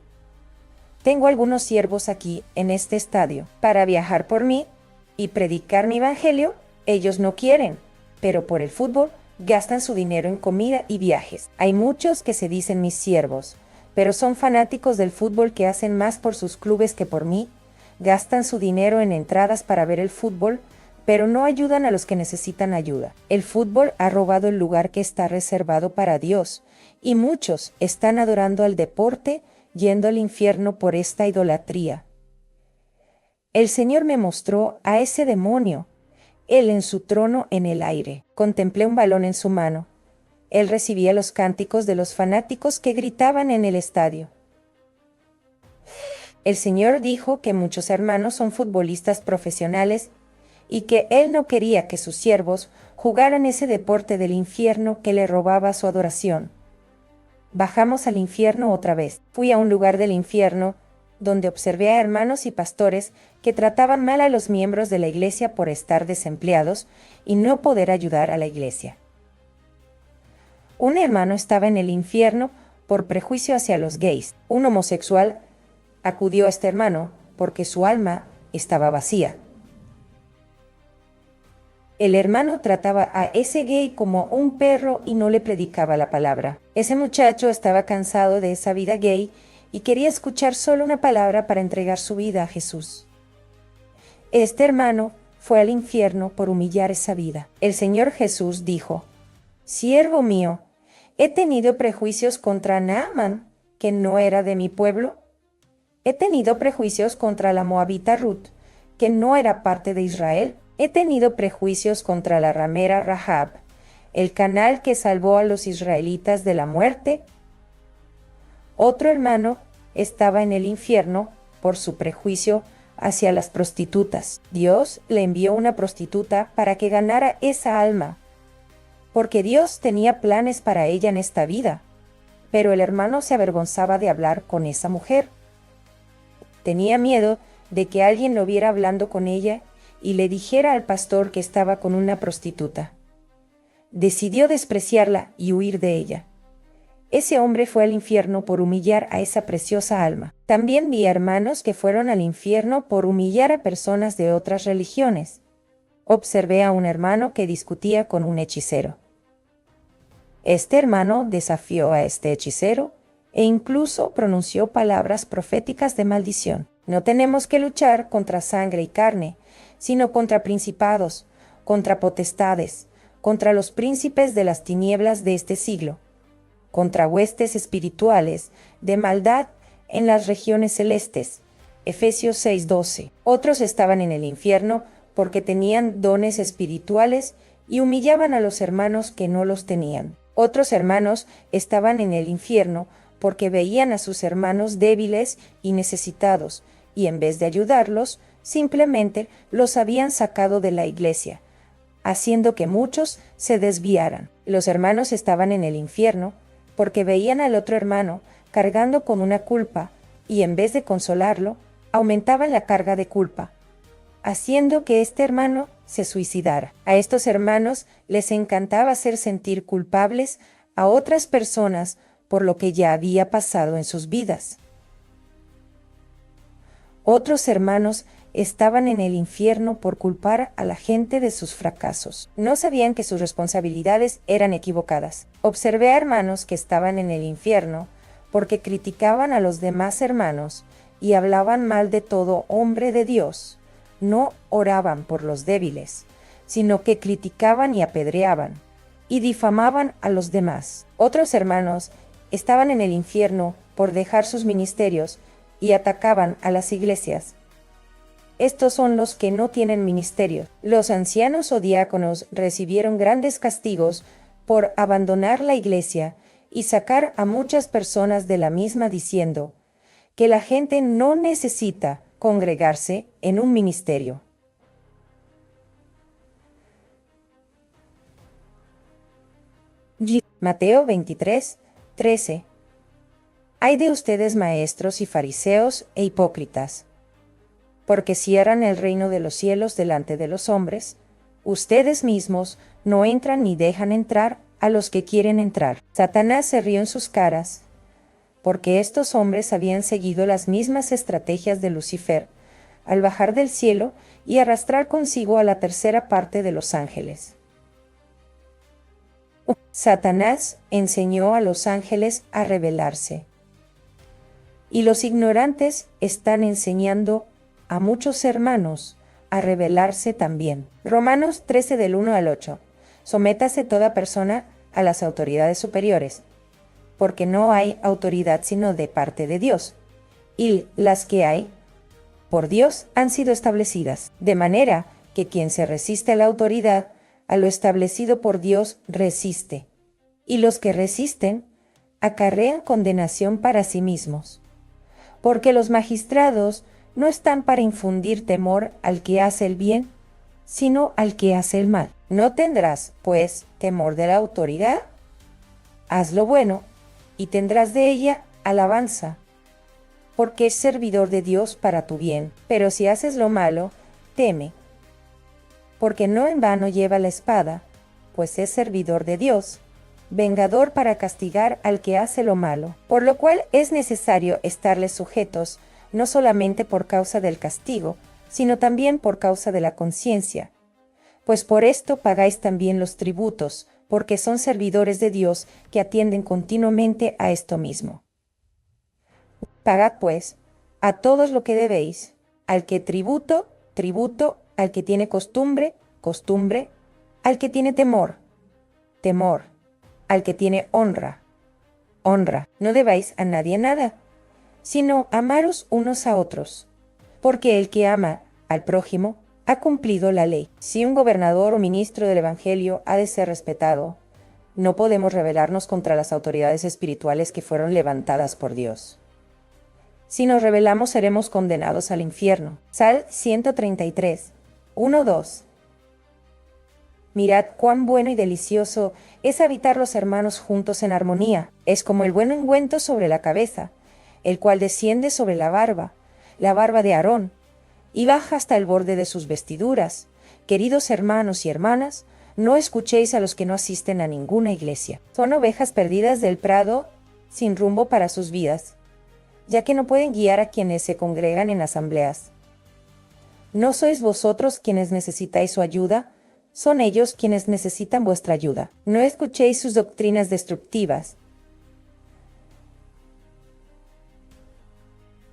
Tengo algunos siervos aquí en este estadio para viajar por mí y predicar mi evangelio. Ellos no quieren, pero por el fútbol gastan su dinero en comida y viajes. Hay muchos que se dicen mis siervos, pero son fanáticos del fútbol que hacen más por sus clubes que por mí. Gastan su dinero en entradas para ver el fútbol, pero no ayudan a los que necesitan ayuda. El fútbol ha robado el lugar que está reservado para Dios, y muchos están adorando al deporte, yendo al infierno por esta idolatría». El Señor me mostró a ese demonio, él en su trono en el aire. Contemplé un balón en su mano. Él recibía los cánticos de los fanáticos que gritaban en el estadio. El Señor dijo que muchos hermanos son futbolistas profesionales y que Él no quería que sus siervos jugaran ese deporte del infierno que le robaba su adoración. Bajamos al infierno otra vez. Fui a un lugar del infierno donde observé a hermanos y pastores que trataban mal a los miembros de la iglesia por estar desempleados y no poder ayudar a la iglesia. Un hermano estaba en el infierno por prejuicio hacia los gays. Un homosexual acudió a este hermano porque su alma estaba vacía. El hermano trataba a ese gay como un perro y no le predicaba la palabra. Ese muchacho estaba cansado de esa vida gay y quería escuchar solo una palabra para entregar su vida a Jesús. Este hermano fue al infierno por humillar esa vida. El Señor Jesús dijo: «Siervo mío, he tenido prejuicios contra Naamán, que no era de mi pueblo. He tenido prejuicios contra la moabita Ruth, que no era parte de Israel. He tenido prejuicios contra la ramera Rahab, el canal que salvó a los israelitas de la muerte». Otro hermano estaba en el infierno por su prejuicio hacia las prostitutas. Dios le envió una prostituta para que ganara esa alma, porque Dios tenía planes para ella en esta vida. Pero el hermano se avergonzaba de hablar con esa mujer. Tenía miedo de que alguien lo viera hablando con ella y le dijera al pastor que estaba con una prostituta. Decidió despreciarla y huir de ella. Ese hombre fue al infierno por humillar a esa preciosa alma. También vi hermanos que fueron al infierno por humillar a personas de otras religiones. Observé a un hermano que discutía con un hechicero. Este hermano desafió a este hechicero e incluso pronunció palabras proféticas de maldición. No tenemos que luchar contra sangre y carne, sino contra principados, contra potestades, contra los príncipes de las tinieblas de este siglo. contra huestes espirituales de maldad en las regiones celestes. Efesios 6:12. Otros estaban en el infierno porque tenían dones espirituales y humillaban a los hermanos que no los tenían. Otros hermanos estaban en el infierno porque veían a sus hermanos débiles y necesitados, y en vez de ayudarlos, simplemente los habían sacado de la iglesia, haciendo que muchos se desviaran. Los hermanos estaban en el infierno porque veían al otro hermano cargando con una culpa, y en vez de consolarlo, aumentaban la carga de culpa, haciendo que este hermano se suicidara. A estos hermanos les encantaba hacer sentir culpables a otras personas por lo que ya había pasado en sus vidas. Otros hermanos estaban en el infierno por culpar a la gente de sus fracasos. No sabían que sus responsabilidades eran equivocadas. Observé a hermanos que estaban en el infierno porque criticaban a los demás hermanos y hablaban mal de todo hombre de Dios. No oraban por los débiles, sino que criticaban y apedreaban, y difamaban a los demás. Otros hermanos estaban en el infierno por dejar sus ministerios y atacaban a las iglesias. Estos son los que no tienen ministerio. Los ancianos o diáconos recibieron grandes castigos por abandonar la iglesia y sacar a muchas personas de la misma, diciendo que la gente no necesita congregarse en un ministerio. Mateo 23:13. Ay de ustedes, maestros y fariseos e hipócritas, porque cierran el reino de los cielos delante de los hombres. Ustedes mismos no entran ni dejan entrar a los que quieren entrar. Satanás se rió en sus caras, porque estos hombres habían seguido las mismas estrategias de Lucifer al bajar del cielo y arrastrar consigo a la tercera parte de los ángeles. Satanás enseñó a los ángeles a rebelarse, y los ignorantes están enseñando a muchos hermanos a rebelarse también. Romanos 13 del 1 al 8. Sométase toda persona a las autoridades superiores, porque no hay autoridad sino de parte de Dios, y las que hay, por Dios han sido establecidas, de manera que quien se resiste a la autoridad, a lo establecido por Dios resiste, y los que resisten acarrean condenación para sí mismos, porque los magistrados no están para infundir temor al que hace el bien, sino al que hace el mal. ¿No tendrás, pues, temor de la autoridad? Haz lo bueno, y tendrás de ella alabanza, porque es servidor de Dios para tu bien. Pero si haces lo malo, teme, porque no en vano lleva la espada, pues es servidor de Dios, vengador para castigar al que hace lo malo, por lo cual es necesario estarles sujetos, no solamente por causa del castigo, sino también por causa de la conciencia, pues por esto pagáis también los tributos, porque son servidores de Dios que atienden continuamente a esto mismo. Pagad pues a todos lo que debéis, al que tributo, tributo, al que tiene costumbre, costumbre, al que tiene temor, temor, al que tiene honra, honra. No debáis a nadie nada, sino amaros unos a otros, porque el que ama al prójimo ha cumplido la ley. Si un gobernador o ministro del Evangelio ha de ser respetado, no podemos rebelarnos contra las autoridades espirituales que fueron levantadas por Dios. Si nos rebelamos, seremos condenados al infierno. Sal 133, 1-2. Mirad cuán bueno y delicioso es habitar los hermanos juntos en armonía. Es como el buen ungüento sobre la cabeza, el cual desciende sobre la barba de Aarón, y baja hasta el borde de sus vestiduras. Queridos hermanos y hermanas, no escuchéis a los que no asisten a ninguna iglesia. Son ovejas perdidas del prado, sin rumbo para sus vidas, ya que no pueden guiar a quienes se congregan en asambleas. ¿No sois vosotros quienes necesitáis su ayuda? Son ellos quienes necesitan vuestra ayuda. No escuchéis sus doctrinas destructivas.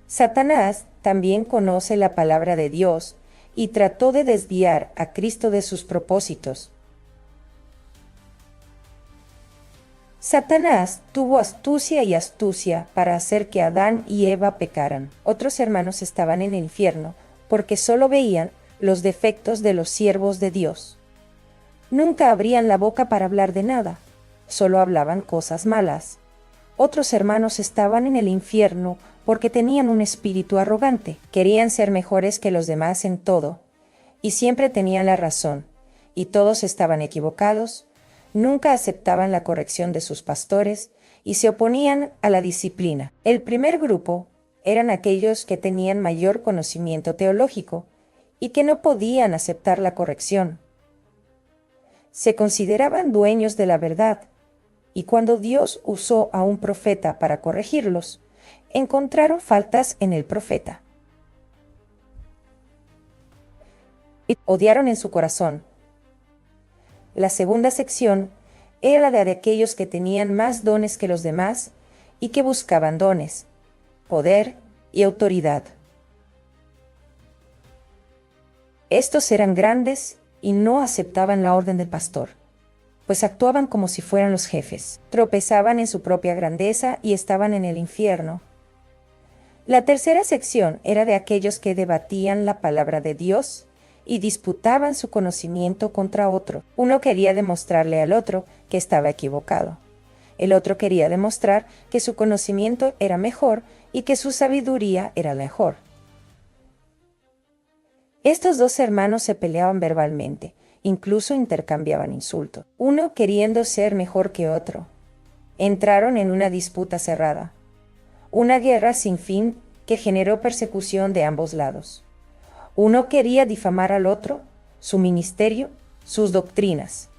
Satanás también conoce la palabra de Dios y trató de desviar a Cristo de sus propósitos. Satanás tuvo astucia y astucia para hacer que Adán y Eva pecaran. Otros hermanos estaban en el infierno porque solo veían los defectos de los siervos de Dios. Nunca abrían la boca para hablar de nada, solo hablaban cosas malas. Otros hermanos estaban en el infierno porque tenían un espíritu arrogante, querían ser mejores que los demás en todo, y siempre tenían la razón, y todos estaban equivocados, nunca aceptaban la corrección de sus pastores y se oponían a la disciplina. El primer grupo eran aquellos que tenían mayor conocimiento teológico y que no podían aceptar la corrección. Se consideraban dueños de la verdad, y cuando Dios usó a un profeta para corregirlos, encontraron faltas en el profeta. Y odiaron en su corazón. La segunda sección era la de aquellos que tenían más dones que los demás y que buscaban dones, poder y autoridad. Estos eran grandes y no aceptaban la orden del pastor, pues actuaban como si fueran los jefes, tropezaban en su propia grandeza y estaban en el infierno. La tercera sección era de aquellos que debatían la palabra de Dios y disputaban su conocimiento contra otro. Uno quería demostrarle al otro que estaba equivocado. El otro quería demostrar que su conocimiento era mejor y que su sabiduría era mejor. Estos dos hermanos se peleaban verbalmente, incluso intercambiaban insultos, uno queriendo ser mejor que otro. Entraron en una disputa cerrada, una guerra sin fin que generó persecución de ambos lados. Uno quería difamar al otro, su ministerio, sus doctrinas.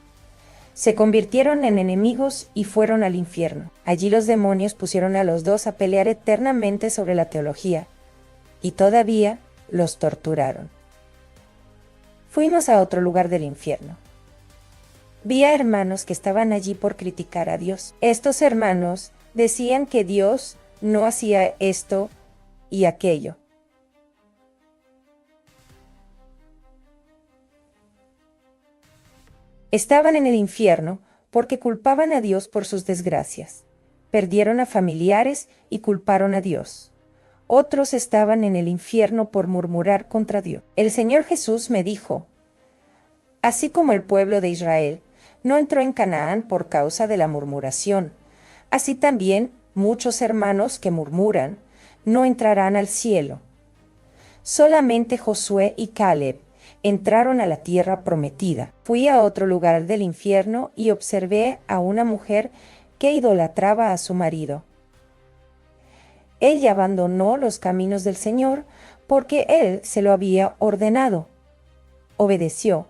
Se convirtieron en enemigos y fueron al infierno. Allí los demonios pusieron a los dos a pelear eternamente sobre la teología, y todavía los torturaron. Fuimos a otro lugar del infierno. Vi a hermanos que estaban allí por criticar a Dios. Estos hermanos decían que Dios no hacía esto y aquello. Estaban en el infierno porque culpaban a Dios por sus desgracias. Perdieron a familiares y culparon a Dios. Otros estaban en el infierno por murmurar contra Dios. El Señor Jesús me dijo, así como el pueblo de Israel no entró en Canaán por causa de la murmuración, así también muchos hermanos que murmuran no entrarán al cielo. Solamente Josué y Caleb entraron a la tierra prometida. Fui a otro lugar del infierno y observé a una mujer que idolatraba a su marido. Ella abandonó los caminos del Señor porque Él se lo había ordenado. Obedeció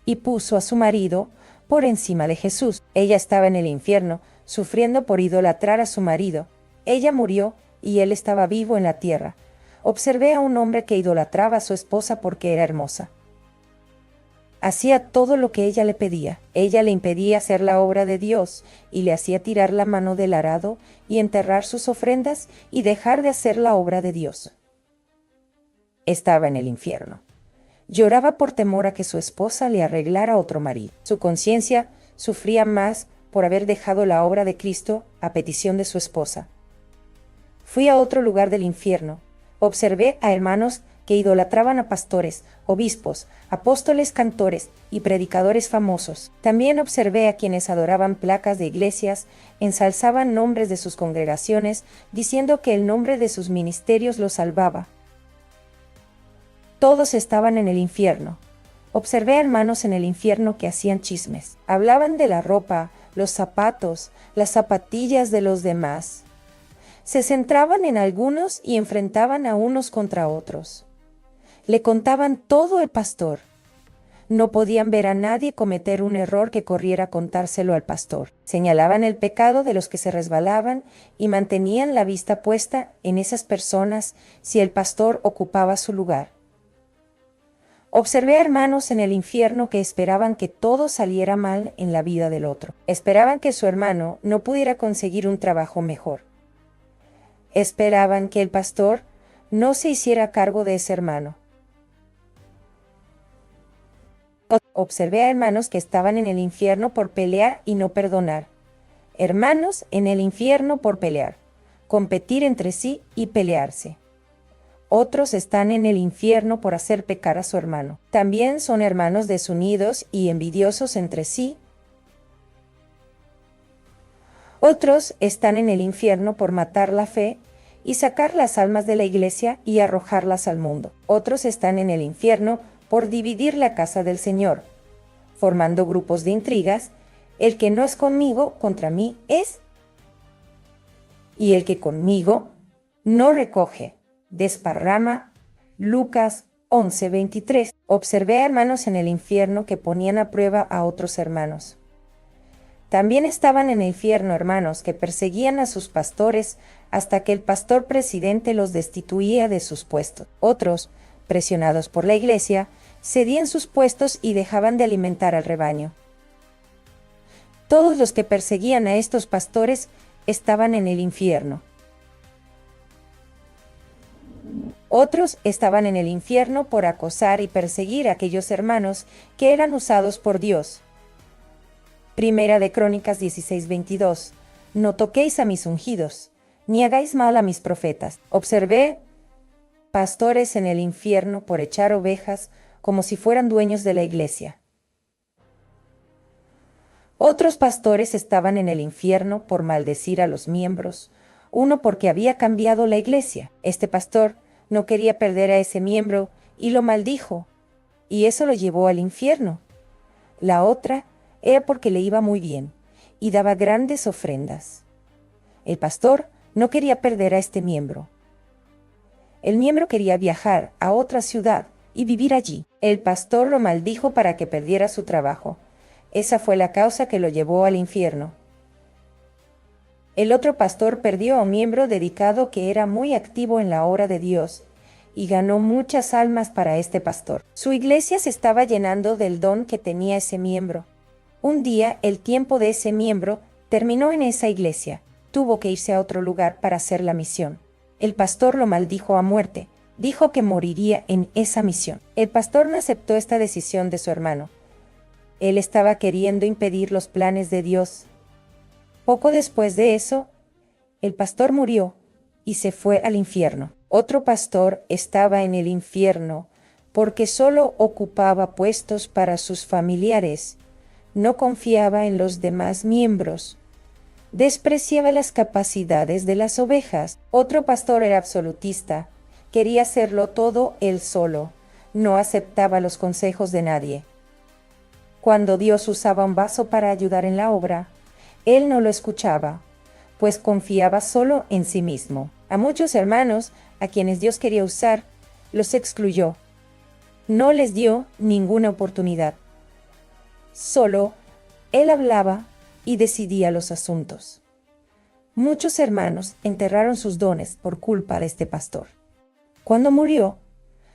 y puso a su marido por encima de Jesús. Ella estaba en el infierno, sufriendo por idolatrar a su marido. Ella murió y él estaba vivo en la tierra. Observé a un hombre que idolatraba a su esposa porque era hermosa. Hacía todo lo que ella le pedía. Ella le impedía hacer la obra de Dios y le hacía tirar la mano del arado y enterrar sus ofrendas y dejar de hacer la obra de Dios. Estaba en el infierno. Lloraba por temor a que su esposa le arreglara otro marido. Su conciencia sufría más por haber dejado la obra de Cristo a petición de su esposa. Fui a otro lugar del infierno. Observé a hermanos que idolatraban a pastores, obispos, apóstoles, cantores y predicadores famosos. También observé a quienes adoraban placas de iglesias, ensalzaban nombres de sus congregaciones, diciendo que el nombre de sus ministerios los salvaba. Todos estaban en el infierno. Observé a hermanos en el infierno que hacían chismes. Hablaban de la ropa, los zapatos, las zapatillas de los demás. Se centraban en algunos y enfrentaban a unos contra otros. Le contaban todo al pastor. No podían ver a nadie cometer un error que corriera a contárselo al pastor. Señalaban el pecado de los que se resbalaban y mantenían la vista puesta en esas personas si el pastor ocupaba su lugar. Observé a hermanos en el infierno que esperaban que todo saliera mal en la vida del otro. Esperaban que su hermano no pudiera conseguir un trabajo mejor. Esperaban que el pastor no se hiciera cargo de ese hermano. Observé a hermanos que estaban en el infierno por pelear y no perdonar. hermanos en el infierno por pelear, competir entre sí y pelearse. Otros están en el infierno por hacer pecar a su hermano. También son hermanos desunidos y envidiosos entre sí. Otros están en el infierno por matar la fe y sacar las almas de la iglesia y arrojarlas al mundo. Otros están en el infierno por dividir la casa del Señor, formando grupos de intrigas. El que no es conmigo, contra mí es, y el que conmigo no recoge, desparrama. Lucas 11:23. Observé a hermanos en el infierno que ponían a prueba a otros hermanos. También estaban en el infierno hermanos que perseguían a sus pastores hasta que el pastor presidente los destituía de sus puestos. Otros, presionados por la iglesia, cedían sus puestos y dejaban de alimentar al rebaño. Todos los que perseguían a estos pastores estaban en el infierno. Otros estaban en el infierno por acosar y perseguir a aquellos hermanos que eran usados por Dios. Primera de Crónicas 16:22. No toquéis a mis ungidos, ni hagáis mal a mis profetas. Observé pastores en el infierno por echar ovejas como si fueran dueños de la iglesia. Otros pastores estaban en el infierno por maldecir a los miembros, uno porque había cambiado la iglesia. Este pastor no quería perder a ese miembro y lo maldijo, y eso lo llevó al infierno. La otra era porque le iba muy bien y daba grandes ofrendas. El pastor no quería perder a este miembro. El miembro quería viajar a otra ciudad y vivir allí. El pastor lo maldijo para que perdiera su trabajo. Esa fue la causa que lo llevó al infierno. El otro pastor perdió a un miembro dedicado que era muy activo en la obra de Dios y ganó muchas almas para este pastor. Su iglesia se estaba llenando del don que tenía ese miembro. Un día el tiempo de ese miembro terminó en esa iglesia. Tuvo que irse a otro lugar para hacer la misión. El pastor lo maldijo a muerte. Dijo que moriría en esa misión. El pastor no aceptó esta decisión de su hermano. Él estaba queriendo impedir los planes de Dios. Poco después de eso, el pastor murió y se fue al infierno. Otro pastor estaba en el infierno porque solo ocupaba puestos para sus familiares. No confiaba en los demás miembros. Despreciaba las capacidades de las ovejas. Otro pastor era absolutista. Quería hacerlo todo él solo. No aceptaba los consejos de nadie. Cuando Dios usaba un vaso para ayudar en la obra, él no lo escuchaba, pues confiaba solo en sí mismo. A muchos hermanos, a quienes Dios quería usar, los excluyó. No les dio ninguna oportunidad. Solo él hablaba y decidía los asuntos. Muchos hermanos enterraron sus dones por culpa de este pastor. Cuando murió,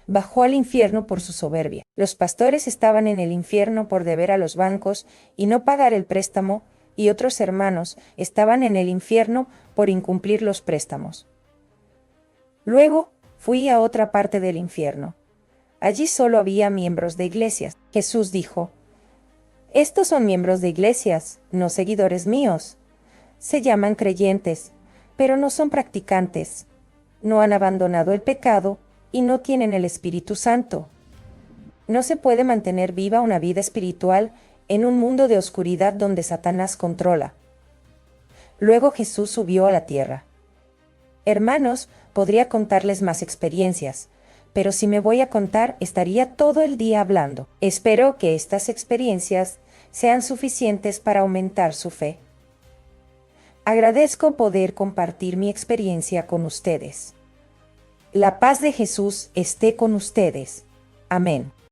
bajó al infierno por su soberbia. Los pastores estaban en el infierno por deber a los bancos y no pagar el préstamo, y otros hermanos estaban en el infierno por incumplir los préstamos. Luego fui a otra parte del infierno. Allí solo había miembros de iglesias. Jesús dijo: estos son miembros de iglesias, no seguidores míos. Se llaman creyentes, pero no son practicantes. No han abandonado el pecado y no tienen el Espíritu Santo. No se puede mantener viva una vida espiritual en un mundo de oscuridad donde Satanás controla. Luego Jesús subió a la tierra. Hermanos, podría contarles más experiencias, pero si me voy a contar, estaría todo el día hablando. Espero que estas experiencias sean suficientes para aumentar su fe. Agradezco poder compartir mi experiencia con ustedes. La paz de Jesús esté con ustedes. Amén.